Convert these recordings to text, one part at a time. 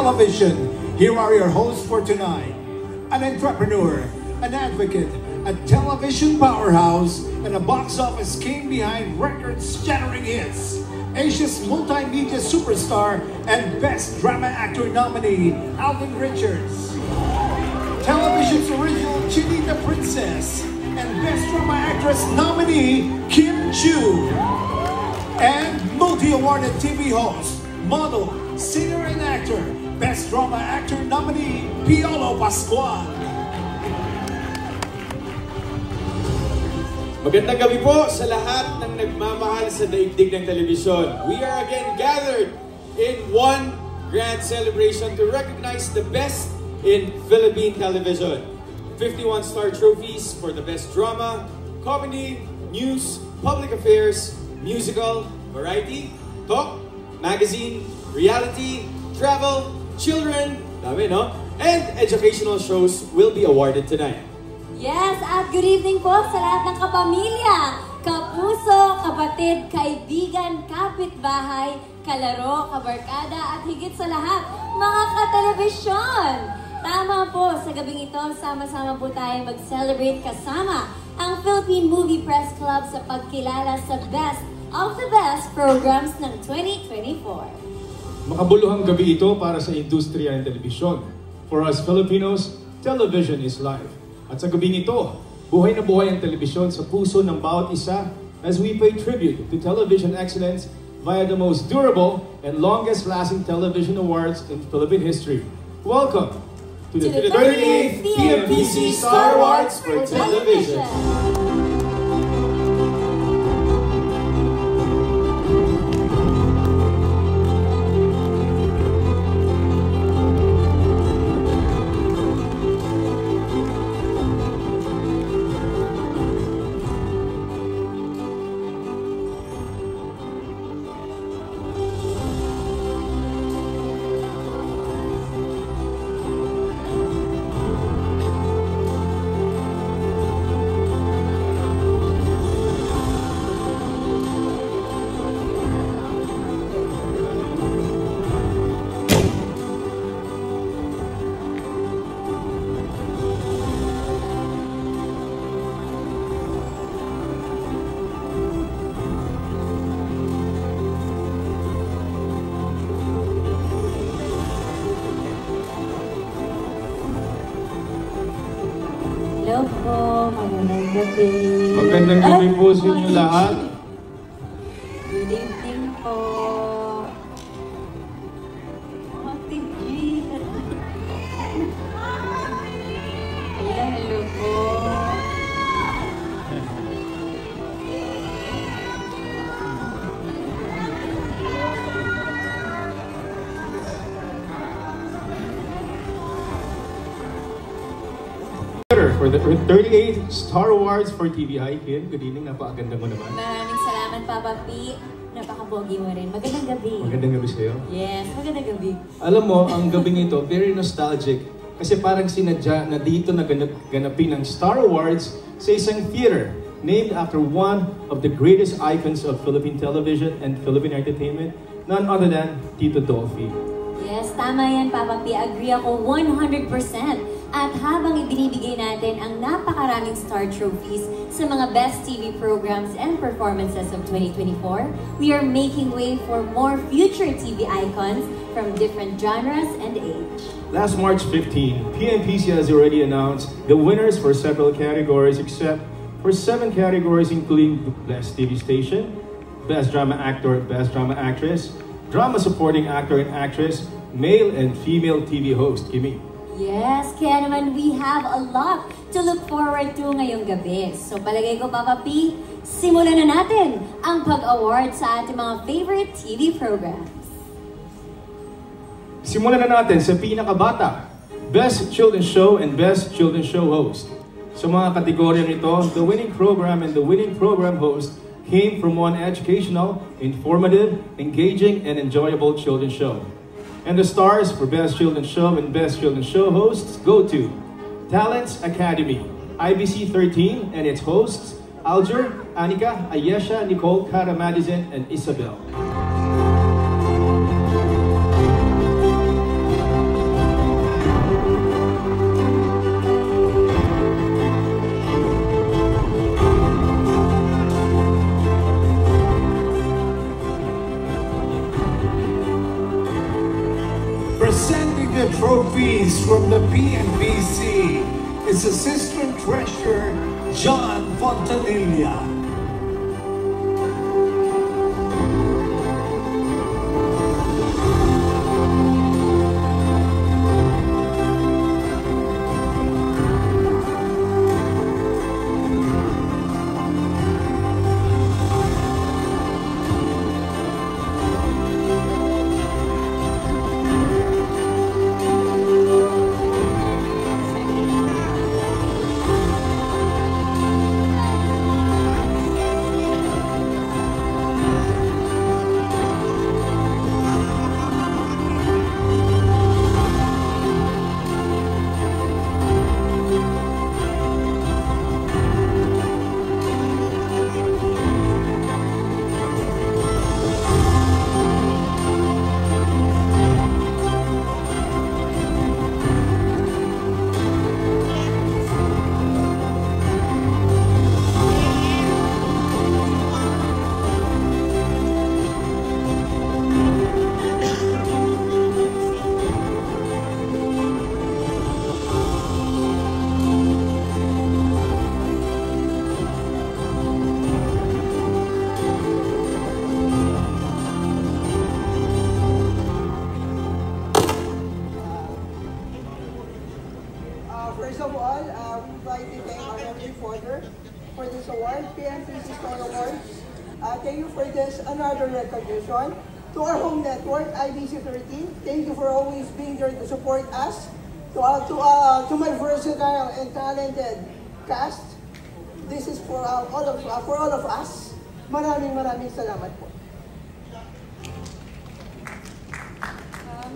Television. Here are your hosts for tonight. An entrepreneur, an advocate, a television powerhouse, and a box office king behind records-shattering hits. Asia's multimedia superstar and Best Drama Actor nominee, Alvin Richards. Television's original Chinita Princess and Best Drama Actress nominee, Kim Chiu. And multi-awarded TV host, model, singer, and actor, Best Drama Actor nominee, Piolo Pascual. Magandang gabi po sa lahat ng nagmamahal sa daigdig ng telebisyon. We are again gathered in one grand celebration to recognize the best in Philippine television. 51 star trophies for the best drama, comedy, news, public affairs, musical, variety, talk, magazine, reality, travel, children, dami no? And educational shows will be awarded tonight. Yes, at good evening po sa lahat ng kapamilya, kapuso, kapatid, kaibigan, kapitbahay, kalaro, kabarkada, at higit sa lahat, mga katelebisyon! Tama po, sa gabing ito, sama-sama po tayo mag-celebrate kasama ang Philippine Movie Press Club sa pagkilala sa best of the best programs ng 2024. Makabuluhang gabi ito para sa industriya ng telebisyon. For us Filipinos, television is life. At sa gabing ito, buhay na buhay ang telebisyon sa puso ng bawat isa as we pay tribute to television excellence via the most durable and longest-lasting television awards in Philippine history. Welcome to the 38th PMPC Star Awards for Television. Hello po, magandang gabi. Magandang gabi po sa inyo lahat. Good evening po. Ate G. Hello po. For the 38th Star Awards for TVI, Kim, good evening, napakaganda mo naman. Maraming salamat, Papa P. Napakabogi mo rin. Magandang gabi. Magandang gabi sa'yo. Yes, magandang gabi. Alam mo, ang gabing ito, very nostalgic. Kasi parang sinadya na dito naganapin ang Star Awards sa isang theater named after one of the greatest icons of Philippine television and Philippine entertainment, none other than Tito Dolphy. Yes, tama yan, Papa P. Agree ako 100%. At habang ibinibigay natin ang napakaraming star trophies sa mga best TV programs and performances of 2024, we are making way for more future TV icons from different genres and age. Last March 15, PMPC has already announced the winners for several categories except for 7 categories including Best TV Station, Best Drama Actor, Best Drama Actress, Drama Supporting Actor and Actress, Male and Female TV Host. Kimi. Yes, kaya naman we have a lot to look forward to ngayong gabi. So palagay ko, Papa P, simulan na natin ang pag-award sa ating mga favorite TV programs. Simulan na natin sa pinakabata, Best Children's Show and Best Children's Show Host. Sa mga kategoryang ito, the winning program and the winning program host came from one educational, informative, engaging, and enjoyable children's show. And the stars for Best Children's Show and Best Children's Show hosts go to Talents Academy, IBC 13 and its hosts, Alger, Anika, Ayesha, Nicole, Cara Madison, and Isabel. Presenting the trophies from the PNPC is Assistant Treasurer John Fontanilla. First of all, we'd like to thank our Heavenly Father for this award, PNPC Star Awards. Thank you for this another recognition. To our home network, IBC 13, thank you for always being there to support us. To my versatile and talented cast, this is for all of us. Maraming salamat po.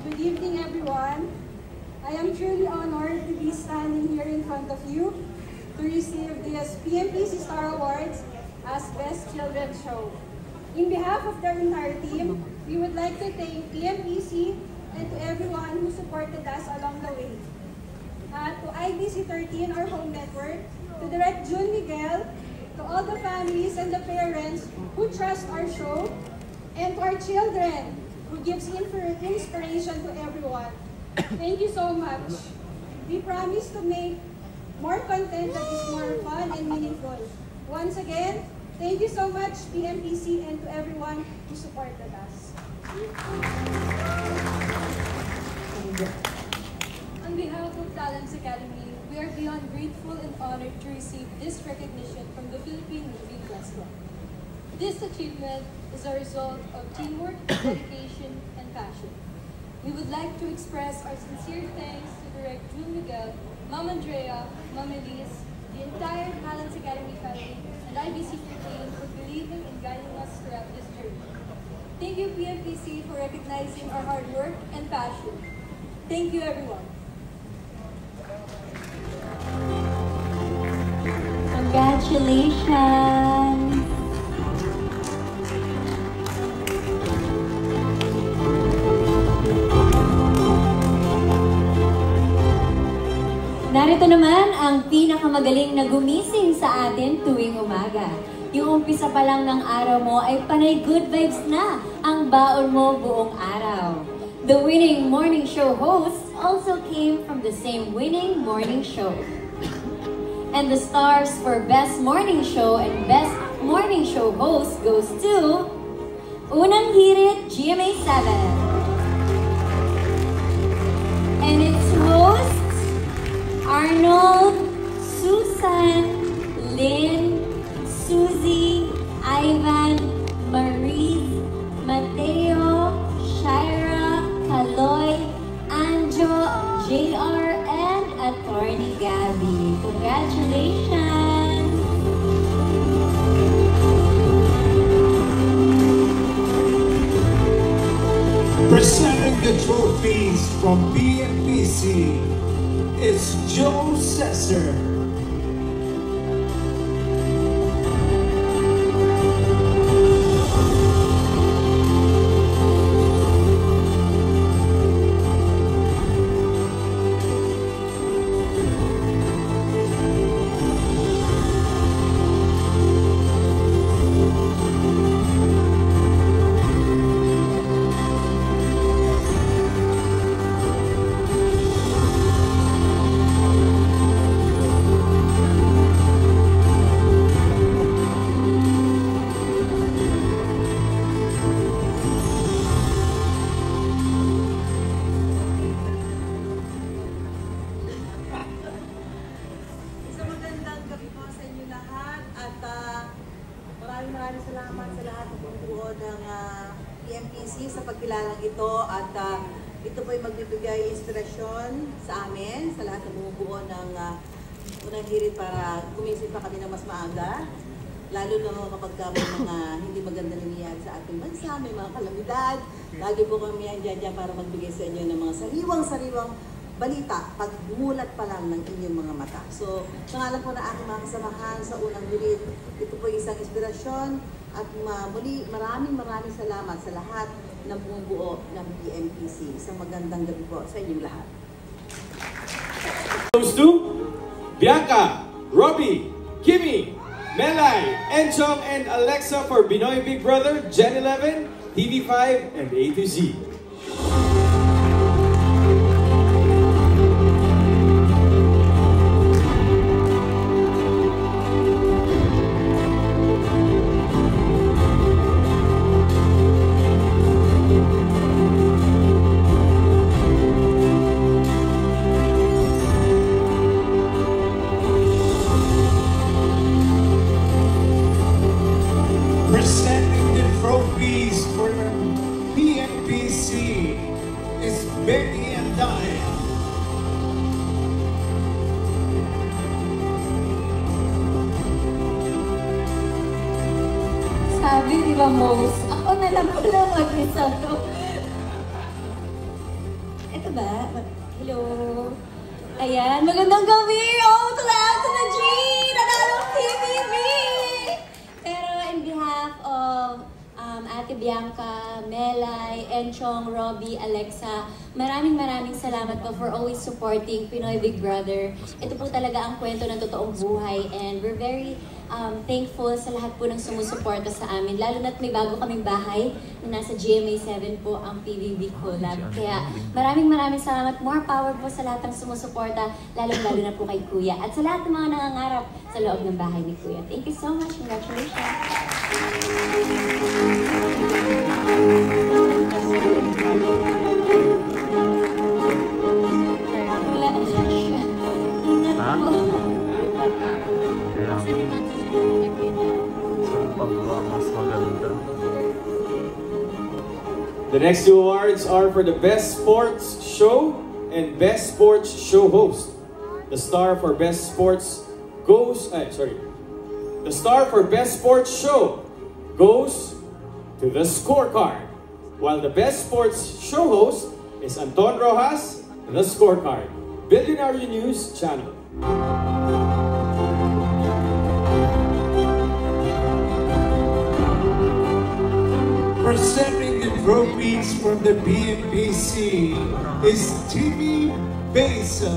Good evening, everyone. I am truly honored to be standing here in front of you to receive this PNPC Star Awards as Best Children's Show. In behalf of the entire team, we would like to thank PNPC and to everyone who supported us along the way. To IBC 13, our home network, to Direct June Miguel, to all the families and the parents who trust our show, and to our children who gives inspiration to everyone. Thank you so much. We promise to make more content that is more fun and meaningful. Once again, thank you so much, PNPC, and to everyone who supported us. On behalf of Talents Academy, we are beyond grateful and honored to receive this recognition from the Philippine Movie Festival. This achievement is a result of teamwork, dedication, and passion. We would like to express our sincere thanks to Direct June Miguel, Ma'am Andrea, Ma'am Elise, the entire Talents Academy family, and IBC 13 for believing and guiding us throughout this journey. Thank you, PNPC, for recognizing our hard work and passion. Thank you, everyone. Congratulations! Narito naman ang pinakamagaling na gumising sa atin tuwing umaga. Yung umpisa pa lang ng araw mo ay panay good vibes na ang baon mo buong araw. The winning morning show hosts also came from the same winning morning show. And the stars for Best Morning Show and Best Morning Show Host goes to Unang Hirit, GMA7. And its hosts, Arnold, Susan, Lynn, Susie, Ivan, Marie, Mateo, Shira, Kaloy, Anjo, JR, and Attorney Gabby. Congratulations! Presenting the trophies from PNPC is Joe Cesar. pagkilalang ito at ito po ay magbibigay inspirasyon sa amin, sa lahat ng bumubuo ng unang hirit para gumising pa kami ng mas maaga. Lalo na kapag may mga hindi maganda nangyayari sa ating bansa, may mga kalamidad. Lagi po kami andyan para magbigay sa inyo ng mga sariwang-sariwang balita pag mulat pa lang ng inyong mga mata. So, sa ngalan po na aking mga kasamahan sa unang hirit, ito po isang inspirasyon at muli maraming salamat sa lahat ng bumubuo ng PMPC. Isang magandang gabi po sa inyong lahat. Goes to Bianca, Robbie, Kimi, Melay, Enchong, and Alexa for Binoy Big Brother, Gen 11, TV5, and A to Z. Presenting the trophies for the PNPC is Betty and Diane. Sabi, di ba, Mose? Ako na lang pala mag-isa to. Ito ba? Hello? Ayan, magandang gabi! Oh, to the out to the G! Nanalong TVB! Pero in behalf of Ate Bianca, Melay, Enchong, Robbie, Alexa, maraming salamat po for always supporting Pinoy Big Brother. Ito po talaga ang kwento ng totoong buhay and we're very thankful sa lahat po ng sumusuporta sa amin. Lalo na't may bago kaming bahay na nasa GMA 7 po ang PBB Collab. Kaya maraming salamat. More power po sa lahat ng sumusuporta, lalo na po kay Kuya. At sa lahat ng mga nangangarap sa loob ng bahay ni Kuya. Thank you so much. Congratulations. Wala siya. Ingat po. The next two awards are for the Best Sports Show and Best Sports Show Host. The star for Best Sports goes, the star for Best Sports Show goes to the scorecard, while the Best Sports Show Host is Anton Rojas, the scorecard. Billionaire News Channel. Presenting the trophies from the PNPC is TV Besa.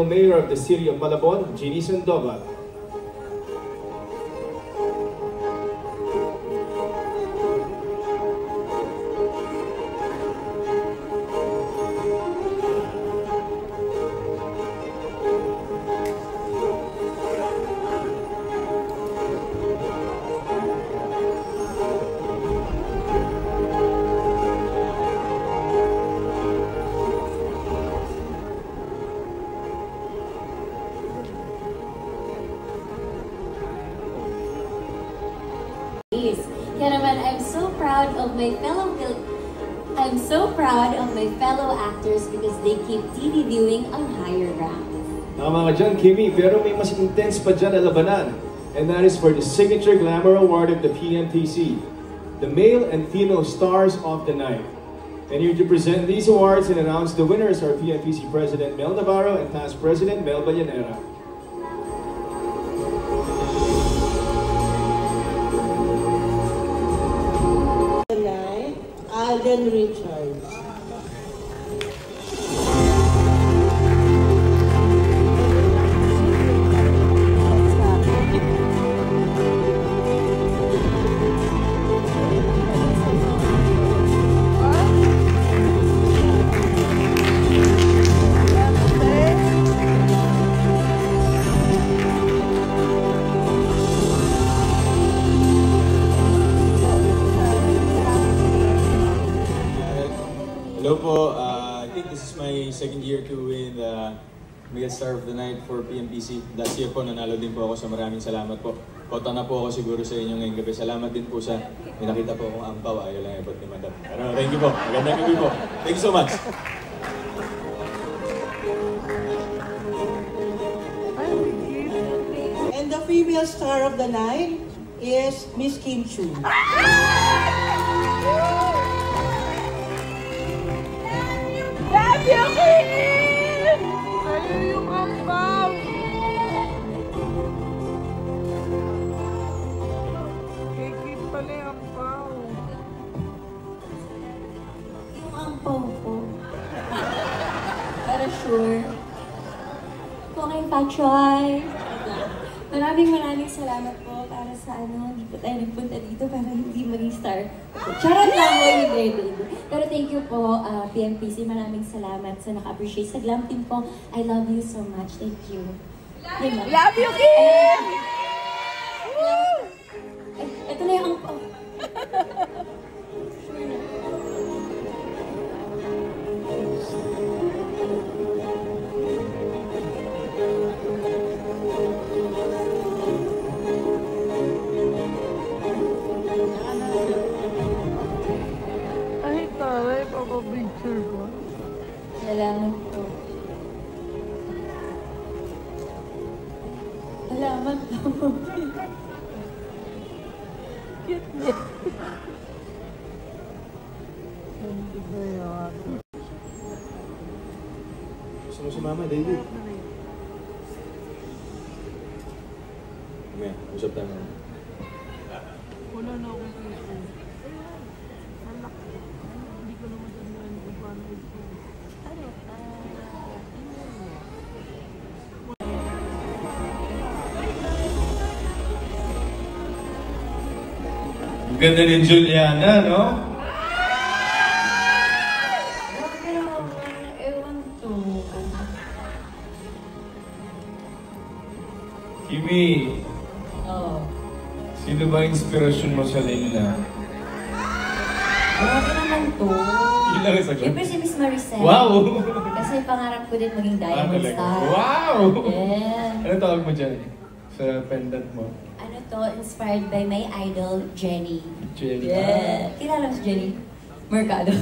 Mayor of the City of Malabon, Jeannie Sandoval. Kaya naman, I'm so proud of my fellow actors because they keep TV viewing on higher ground. Tama nga dyan, Kimi, pero may mas intense pa dyan na labanan. And that is for the Signature Glamour Award of the PNPC, the Male and Female Stars of the Night. And here to present these awards and announce the winners are PNPC President Mel Navarro and past President Mel Ballanera. Alden Richards. Hello po. I think this is my second year to win the Mega Star of the Night for PMPC. Last year po, nanalo din po ako, so maraming salamat po. Kota na po ako siguro sa inyo ngayong gabi. Salamat din po sa may nakita po akong ampaw. Ayaw lang ibot ni Madam. Pero thank you po. Magandang gabi po. Thank you so much. And the female star of the night is Miss Kim Chu. Love you, Kim! Sa'yo yung ampaw! Kay Kim pala yung ampaw. Yung ampaw ko. Para sure. Okay, Pachoy. Maraming salamat po para sa hindi po tayo nagpunta dito para hindi maging star. Charot lang po, hindi. Pero thank you po, PMPC. Maraming salamat sa naka-appreciate sa Glam Team po. I love you so much. Thank you. Love you, Kim! Ay, ito na yung ampaw. Ay, taray, papapicture ko. Salamat po. Salamat po. Cute niya. Hindi ba yun? Gusto mo si Mama, David? Mamaya, usap tayo. Wala na akong picture. Anak, hindi ko naman tandaan kung paano ito. Ang ganda ni Juliana, no? Ewan to. Kimi, Oh. sino ba inspirasyon mo sa Lila? Grabe naman to. Yun lang ang sagot. Siyempre si Miss Maricel. Wow! Kasi pangarap ko din maging Diamond talaga? Star. Wow! Yeah. Ano tawag mo dyan? Sa pendant mo? Ano to, inspired by my idol, Jenny. Jenny. Yeah. Kilala mo si Jenny? Mercado.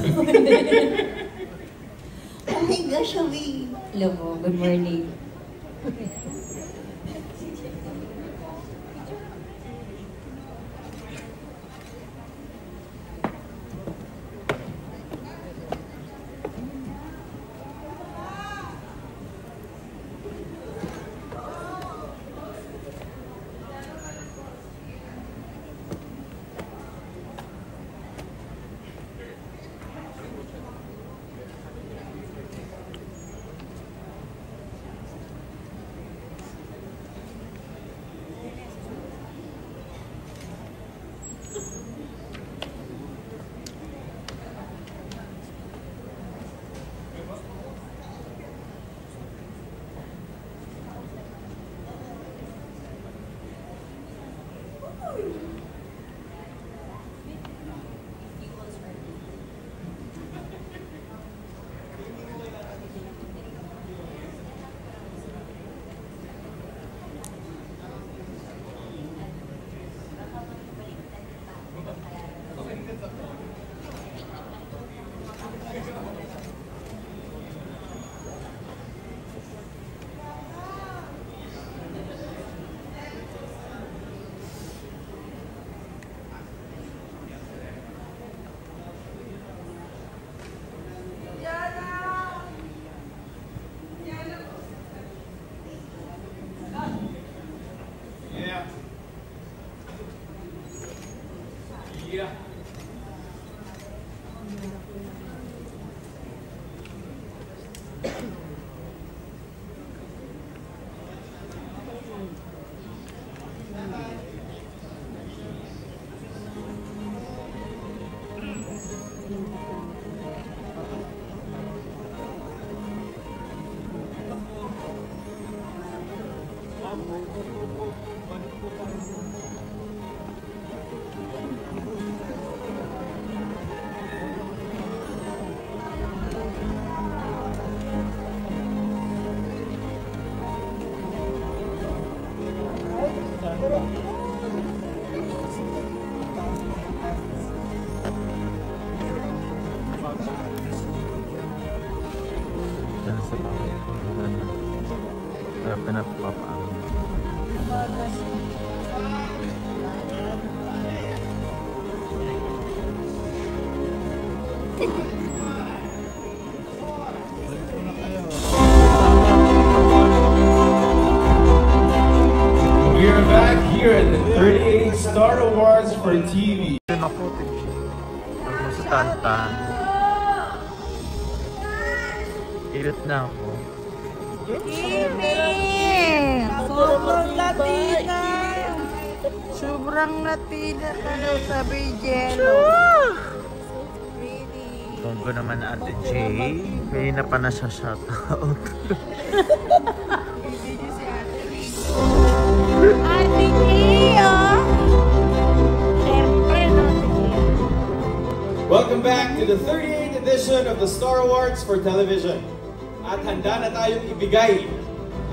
Oh my gosh, Awi. Hello po, good morning. sa tao. Kaya pinapapaan. We are back here at the 38th Star Awards for TV. Sa tantan. Irit na ako. Sobrang Latina! Sobrang Latina ka daw, sabi Jello. Bongo naman na Ate Jay. Kanina pa na siya shoutout. Ate Jay, oh! Welcome back to the 38th edition of the Star Awards for Television. At handa na tayong ibigay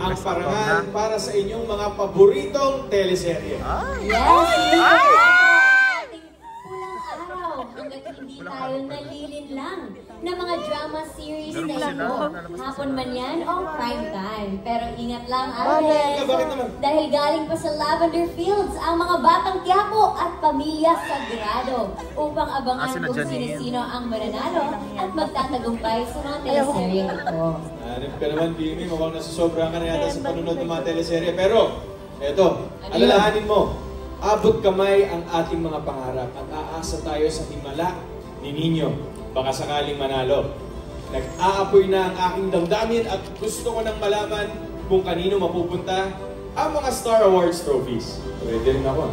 ang parangal para sa inyong mga paboritong teleserye. Yes! Pulang araw hanggat hindi tayo nalilinlang na mga drama series na ito. Hapon man yan o prime time. Pero ingat lang, Alex. Dahil galing pa sa Lavender Fields ang mga batang Quiapo at pamilya Sagrado upang abangan kung sino-sino ang mananalo at magtatagumpay sa mga teleserye ito. Hanip ka naman, Bimi. Mukhang nasusobra ka na yata sa panunod ng mga teleserye. Pero, eto, alalahanin mo, abot kamay ang ating mga pangarap at aasa tayo sa himala ni Nino. Baka sakaling manalo. Nag-aapoy na ang aking damdamin at gusto ko nang malaman kung kanino mapupunta ang mga Star Awards trophies. Ready rin ako.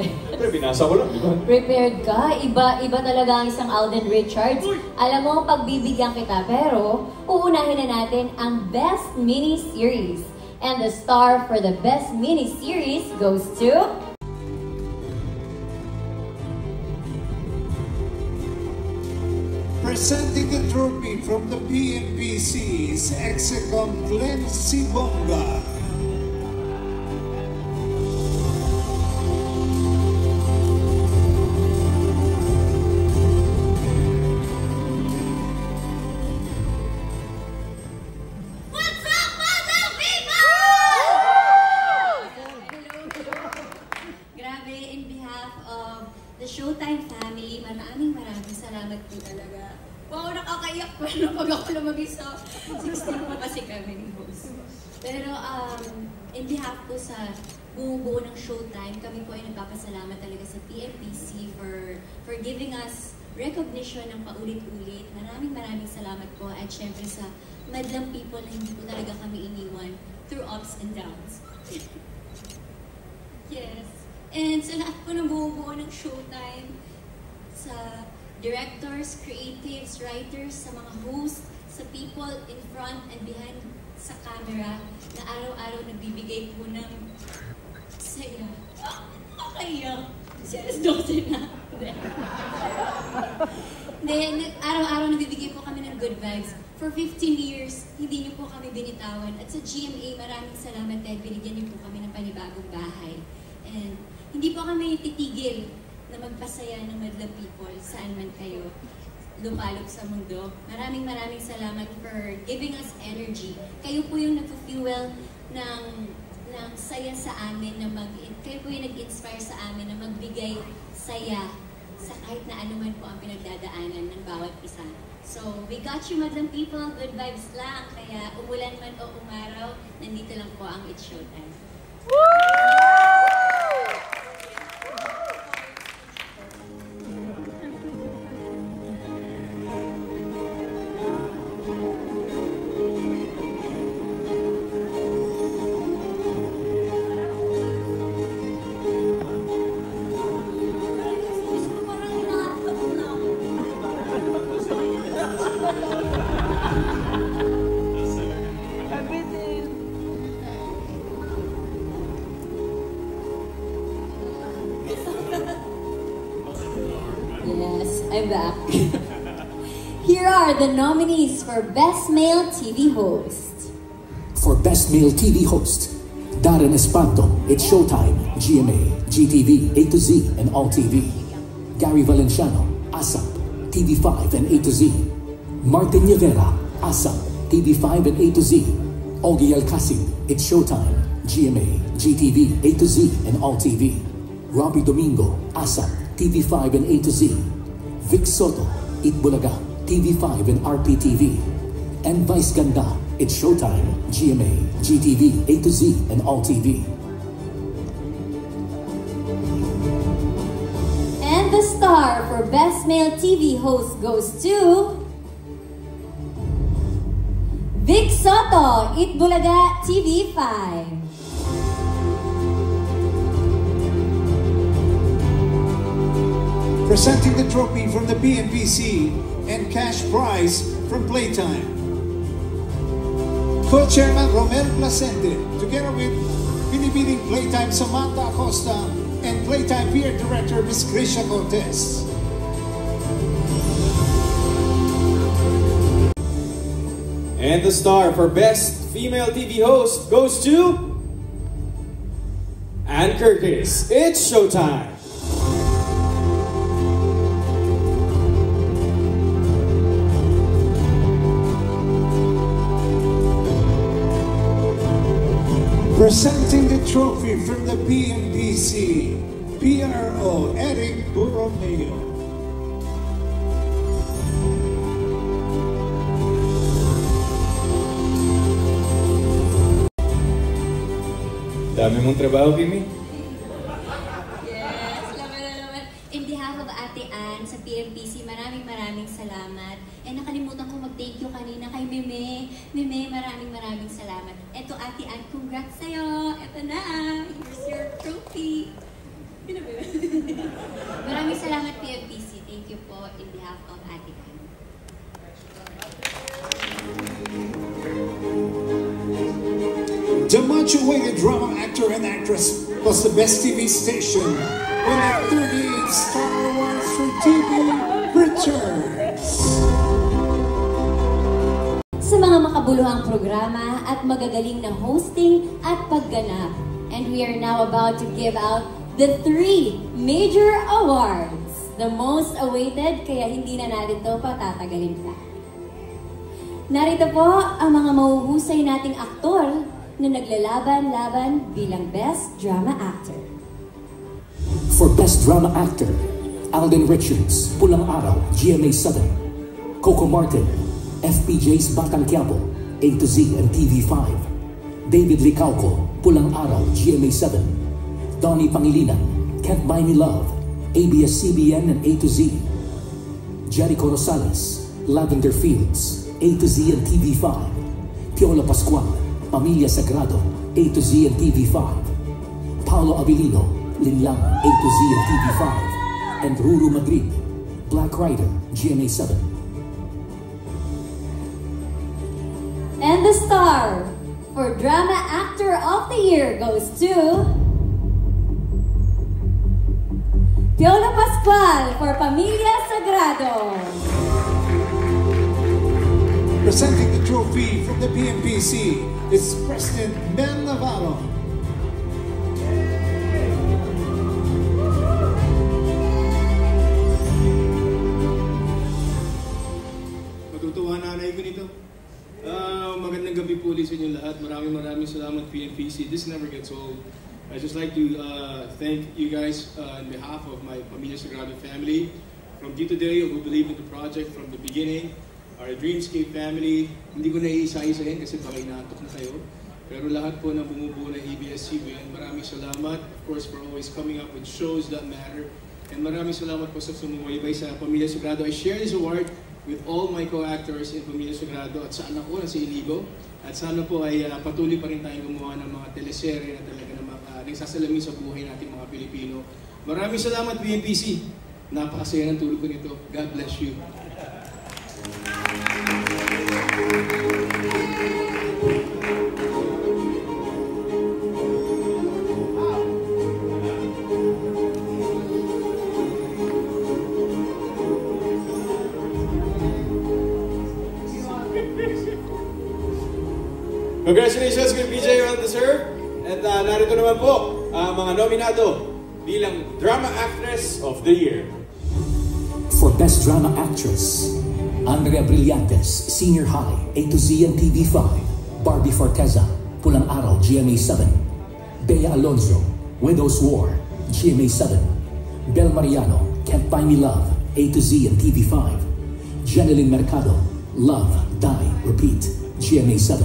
Siyempre, binasa ko lang, di ba? Prepared ka? Iba talaga ang isang Alden Richards. Alam mo, pagbibigyan kita, pero uunahin na natin ang Best Mini-Series. And the star for the Best Mini-Series goes to... Presenting the trophy from the PNPC's Execom Glenn Sibonga. Showtime family, maraming salamat po talaga. Wow, nakakaiyak pa na pag ako lumagay sa 16 pa kasi kami ni host. Pero in behalf po sa bumubuo ng Showtime, kami po ay nagpapasalamat talaga sa PMPC for giving us recognition ng paulit-ulit. Maraming salamat po at syempre sa madlang people na hindi po talaga kami iniwan through ups and downs. Yes. And sa lahat po ng bumubuo ng Showtime, sa directors, creatives, writers, sa mga hosts, sa people in front and behind sa camera, na araw-araw nagbibigay po ng saya. Nakakaiyak. Serious 12 na. Then, araw-araw nagbibigay po kami ng good vibes. For 15 years, hindi niyo po kami binitawan. At sa GMA, maraming salamat dahil binigyan niyo po kami ng panibagong bahay. And hindi po kami titigil na magpasaya ng madlang people saan man kayo lumalog sa mundo. Maraming salamat for giving us energy. Kayo po yung nag-fuel ng saya sa amin, kayo po yung nag-inspire sa amin na magbigay saya sa kahit na anuman po ang pinagdadaanan ng bawat isa. So, we got you madlang people, good vibes lang. Kaya umulan man o umaraw, nandito lang po ang It's Showtime. I'm back. Here are the nominees for Best Male TV Host. For Best Male TV Host, Darren Espanto, It's Showtime, GMA, GTV, A to Z, and All TV. Gary Valenciano, ASAP, TV5 and A to Z. Martin Rivera, ASAP, TV5 and A to Z. Ogie Alcacid, It's Showtime, GMA, GTV, A to Z, and All TV. Robbie Domingo, ASAP, TV5 and A to Z. Vic Soto, Eat Bulaga, TV5 and RPTV. And Vice Ganda, It's Showtime, GMA, GTV, A to Z, and All TV. And the star for Best Male TV Host goes to Vic Soto, Eat Bulaga, TV5. Presenting the trophy from the PMPC and cash prize from Playtime. Co-Chairman Romel Placente, together with Binibining Playtime Samantha Acosta and Playtime PR Director Ms. Grisha Cortez. And the star for Best Female TV Host goes to Ann Curtis. It's Showtime. Presenting the trophy from the PMPC, PRO Eric Borromeo. Dami mong trabaho, Kimi. Yes, laman na naman. In behalf of Ate Ann sa PMPC, maraming salamat. And nakalimutan ko mag-thank you kanina kay Meme. Meme, maraming salamat. Eto Ate Ann, congrats sa'yo. Eto na, here's your trophy. Maraming salamat PMPC. Thank you po in behalf of Ate Ann. The much-awaited drama actor and actress plus the Best TV Station won a 38 Star Awards for TV returns. Sa mga makabuluhang programa at magagaling na hosting at pagganap. And we are now about to give out the 3 major awards. The most awaited, kaya hindi na natin ito patatagalin pa. Narito po ang mga mahuhusay nating aktor na naglalaban-laban bilang Best Drama Actor. For Best Drama Actor, Alden Richards, Pulang Araw, GMA 7. Coco Martin, FPJ's Batang Quiapo, A to Z and TV5. David Licauco, Pulang Araw, GMA 7. Donnie Pangilinan, Can't Buy Me Love, ABS-CBN and A to Z. Jericho Rosales, Lavender Fields, A to Z and TV5. Piola Pascual, Pamilya Sagrado, A to Z and TV5. Paolo Abilino, Linlang, A to Z and TV5. And Ruru Madrid, Black Rider, GMA 7. And the star for Drama Actor of the Year goes to Piola Pascual for Pamilya Sagrado. Presenting the trophy from the PMPC is President Mel Navarro. Matutuwa nanay ko nito. Magandang gabi po ulit sa inyo lahat. Maraming salamat PMPC. This never gets old. I'd just like to thank you guys on behalf of my Pamilya Sagrado family. From Dito Delio, who believed in the project from the beginning. Our Dreamscape family. Hindi ko na iisa-isahin kasi baka inaantok na kayo. Pero lahat po na bumubuo ng ABS-CBN, maraming salamat. Of course, for always coming up with shows that matter. And maraming salamat po sa sumuwaybay sa Pamilya Sagrado. I share this award with all my co-actors in Pamilya Sagrado at sa anak ko na si Inigo. At sana po ay patuloy pa rin tayong gumawa ng mga teleserye na talaga na nagsasalamin sa buhay nating mga Pilipino. Maraming salamat PMPC. Napakasaya ng tulog ko nito. God bless you. Congratulations kay PJ, well deserved. At narito naman po ang mga nominado bilang Drama Actress of the Year. For Best Drama Actress, Andrea Brillantes, Senior High, A to Z and TV5. Barbie Forteza, Pulang Araw, GMA7. Bea Alonzo, Widow's War, GMA7. Bel Mariano, Can't Buy Me Love, A to Z and TV5. Jeneline Mercado, Love, Die, Repeat, GMA7.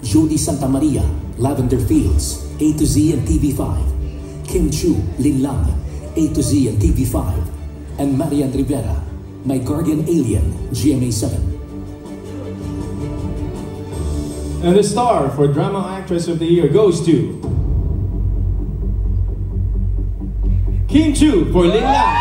Judy Santa Maria, Lavender Fields, A to Z and TV5. Kim Chu, Lin Lang, A to Z and TV5. And Marian Rivera, My Guardian Alien, GMA7. And the star for Drama Actress of the Year goes to Kim Chu for Lin Lang.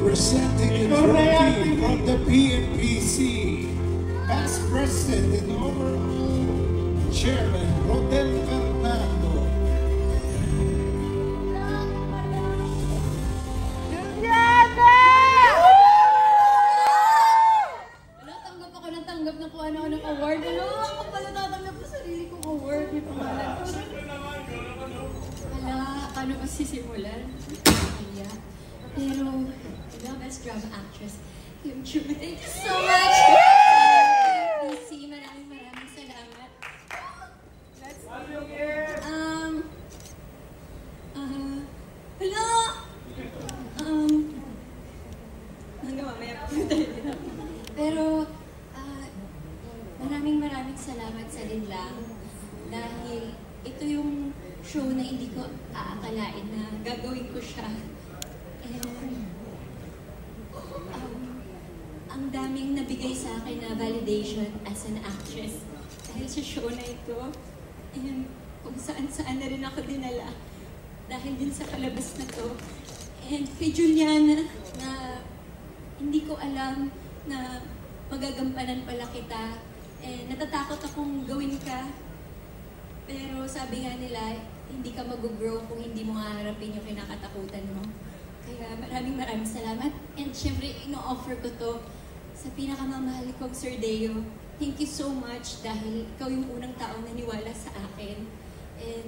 Presenting the trophy from the PMPC as President and overall Chairman Rodel Fernando. Tanggap na kung ano-anong award. Ano? Ako pala tatanggap sa sarili kong award. May pangalan ko. Wala. Paano ba sisimulan? Kaya. Pero, Best Drama Actress, Kim Chu. Thank you so much! PC, maraming salamat. Hello! Hanggang mamaya pa tayo. Pero, maraming salamat sa Linlang dahil ito yung show na hindi ko aakalain na gagawin ko siya. And, ang daming nabigay sa akin na validation as an actress dahil sa show na ito. And kung saan-saan na rin ako dinala dahil din sa palabas na to. And kay Juliana na hindi ko alam na magagampanan pala kita. Eh, natatakot akong gawin ka. Pero sabi nga nila, hindi ka mag-grow kung hindi mo haharapin yung kinakatakutan mo. Kaya maraming salamat. And syempre, ino-offer ko to sa pinakamamahal kong Sir Deo. Thank you so much dahil ikaw yung unang taong naniwala sa akin. And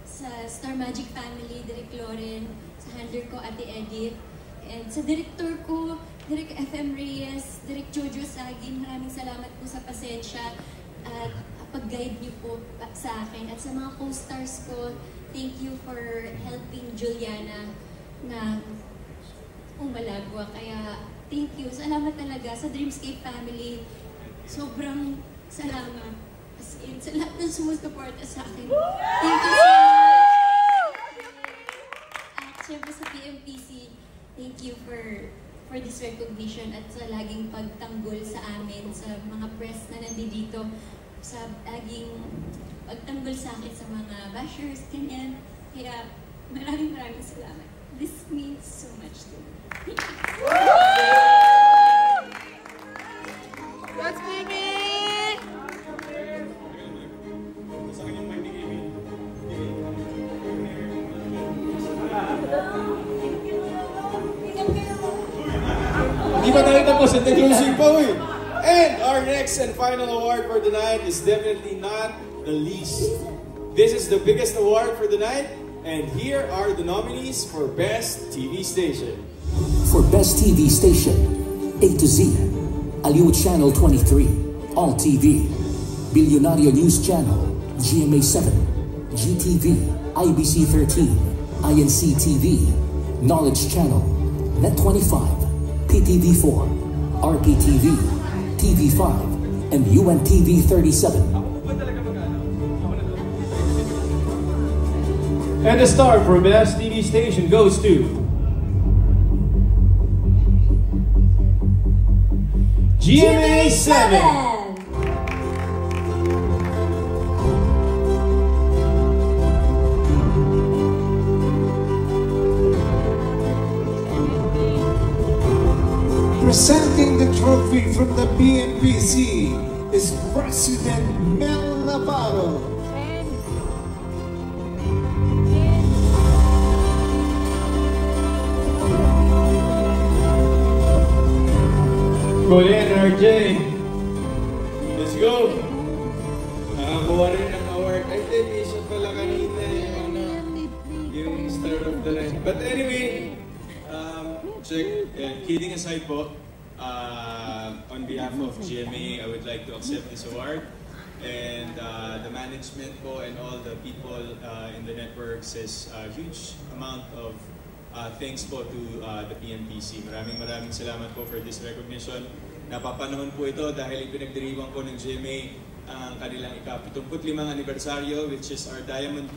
sa Star Magic Family, Direk Loren, sa handler ko, Ate Edith, and sa director ko, Direk FM Reyes, Direk Jojo Sagin, maraming salamat po sa pasensya at pag-guide niyo po sa akin. At sa mga co-stars ko, thank you for helping Juliana na umalagwa. Kaya thank you. Salamat talaga sa Dreamscape family. Sobrang salamat. As in, sa lahat ng sumusuporta sa akin. Thank you so much. At syempre sa PMPC, thank you for this recognition at sa laging pagtanggol sa amin, sa mga press na nandito, sa laging pagtanggol sa akin sa mga bashers, ganyan. Kaya maraming salamat. This means so much to me. Thank you. That's Mimi! Di ba tayo tapos at nag-closing pa, uy? And our next and final award for the night is definitely not the least. This is the biggest award for the night, and here are the nominees for Best TV Station. For Best TV Station, A to Z, Aliw Channel 23, All TV, Billionario News Channel, GMA7, GTV, IBC 13, INC TV, Knowledge Channel, Net 25, PTV4, RPTV, TV5, and UNTV 37. And the star for Best TV Station goes to GMA7. Presenting the trophy from the PNPC is President Mel Navarro. Go in, RJ. Let's go! Nakakuha rin ng award. Ay, hindi, isa pala kanina project. And kidding aside po, on behalf of GMA, I would like to accept this award. And the management po and all the people in the network says a huge amount of thanks po to the PMPC. Maraming salamat po for this recognition. Napapanahon po ito dahil ipinagdiriwang po ng GMA ang kanilang ika-75 anibersaryo, which is our diamond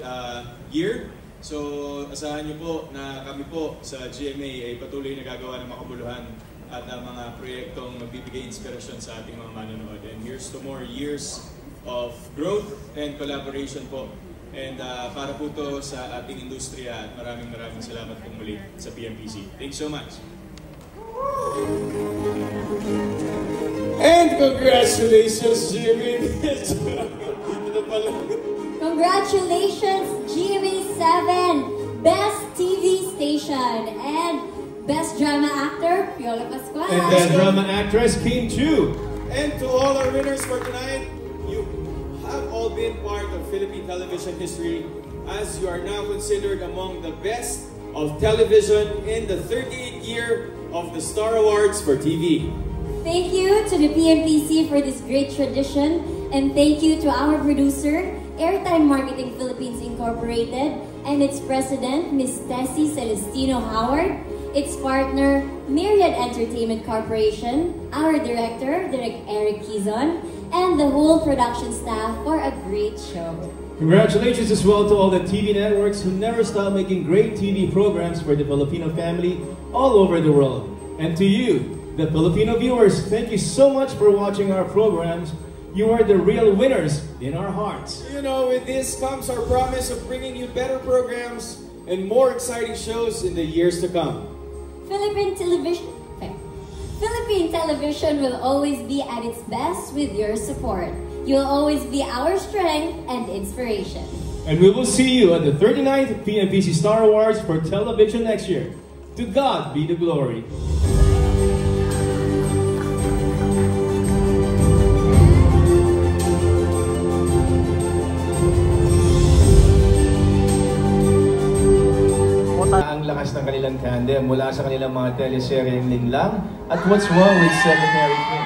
year. So asahan niyo po na kami po sa GMA ay patuloy na gagawa ng makabuluhan at mga proyektong magbibigay inspirasyon sa ating mga manonood. And here's to more years of growth and collaboration po. And para po to sa ating industriya at maraming salamat po muli sa PMPC. Thanks so much. And congratulations, Jimmy! Congratulations, GMA7, Best TV Station, and Best Drama Actor, Piolo Pascual. And Best Drama Actress, Kim Chu. And to all our winners for tonight, you have all been part of Philippine television history as you are now considered among the best of television in the 38th year of the Star Awards for TV. Thank you to the PMPC for this great tradition, and thank you to our producer, Airtime Marketing Philippines Incorporated, and its president, Ms. Tessie Celestino Howard, its partner, Myriad Entertainment Corporation, our director, Direk Eric Quizon, and the whole production staff for a great show. Congratulations as well to all the TV networks who never stop making great TV programs for the Filipino family all over the world. And to you, the Filipino viewers, thank you so much for watching our programs. You are the real winners in our hearts. You know, with this comes our promise of bringing you better programs and more exciting shows in the years to come. Philippine television will always be at its best with your support. You'll always be our strength and inspiration. And we will see you at the 39th PMPC Star Awards for television next year. To God be the glory. Ang lakas ng kanilang tandem mula sa kanilang mga teleseryeng Linlang at What's Wrong with Secretary Kim.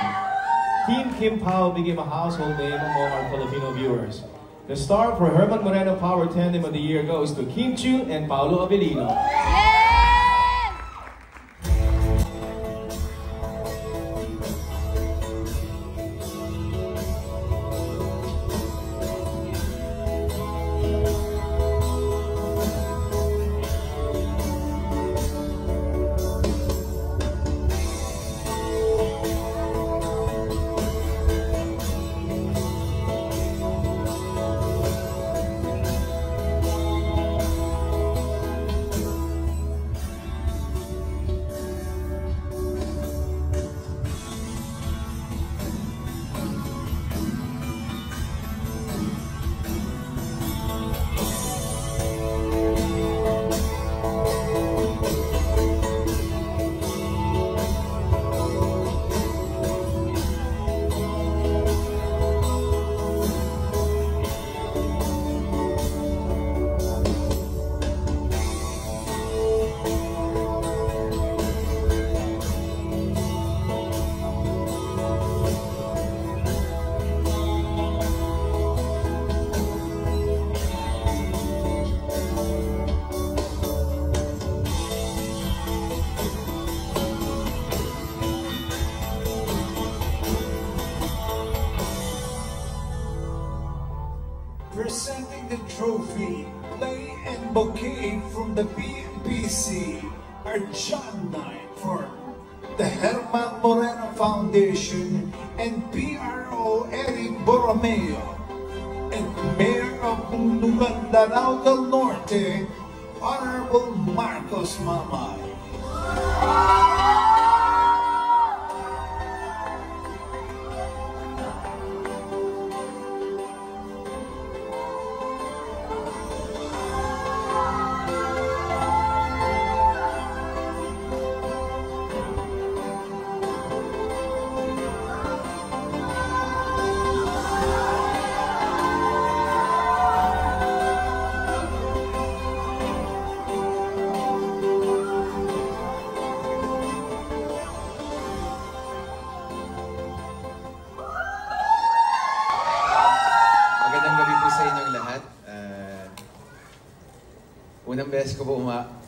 Team Kim Pao became a household name among our Filipino viewers. The star for Herman Moreno Power Tandem of the Year goes to Kim Chu and Paolo Avellino. Presenting the trophy, play and bouquet from the PMPC are John Knight for the Herman Moreno Foundation and PRO Eric Borromeo and Mayor of Bundugan, Lanao del Norte, Honorable Marcos Mamay. lahat. Unang beses ko po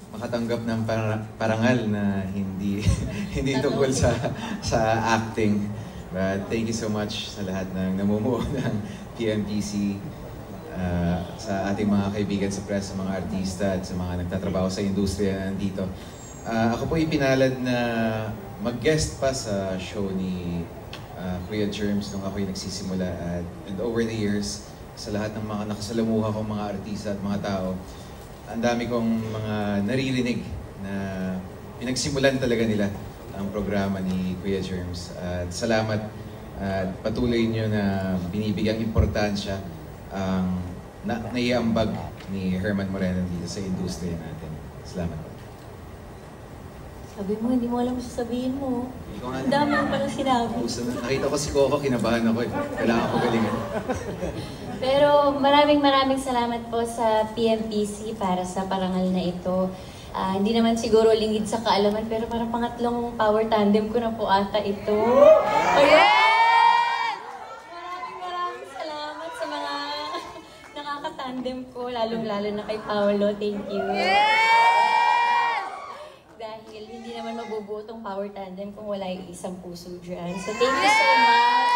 makatanggap ng parangal na hindi tungkol sa acting. But thank you so much sa lahat ng namumuo ng PMPC, sa ating mga kaibigan sa press, sa mga artista at sa mga nagtatrabaho sa industriya na nandito. Ako po ipinalad na mag-guest pa sa show ni Kuya Germs nung ako'y nagsisimula. And over the years, sa lahat ng mga nakasalamuha kong mga artista at mga tao, ang dami kong mga naririnig na pinagsimulan talaga nila ang programa ni Kuya Germs. At salamat at patuloy nyo na binibigyang importansya ang naiambag ni Herman Moreno dito sa industriya natin. Salamat po. Sabi mo, hindi mo alam mo sasabihin mo. Ang dami mo palang sinabi. Nakita ko si Coco, kinabahan ako eh. Kailangan ko galingan. Pero maraming salamat po sa PMPC para sa parangal na ito. Hindi naman siguro lingid sa kaalaman, pero parang pangatlong power tandem ko na po ata ito. Ayan! Maraming salamat sa mga nakakatandem ko, lalong-lalo na kay Paolo. Thank you. Dahil hindi naman mabubuo tong power tandem kung wala yung isang puso dyan. So thank you so much.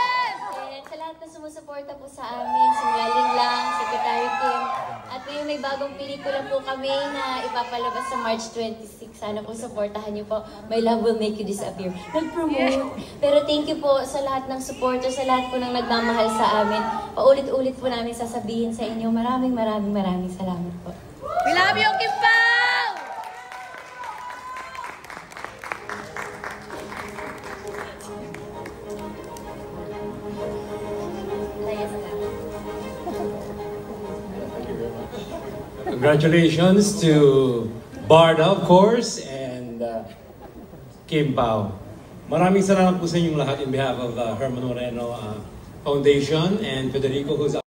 And sa lahat na sumusuporta po sa amin, si Meling Lang, Secretary Kim, at may bagong pelikula po kami na ipapalabas sa March 26. Sana po supportahan niyo po. My Love Will Make You Disappear. Nag-promote. Pero thank you po sa lahat ng supporter, sa lahat po ng nagmamahal sa amin. Paulit-ulit po namin sasabihin sa inyo. Maraming salamat po. We love you, Kim Pao! Congratulations to Barda, of course, and Kim Pao. Maraming salamat po sa inyong lahat in behalf of Herman Moreno Foundation and Federico, who's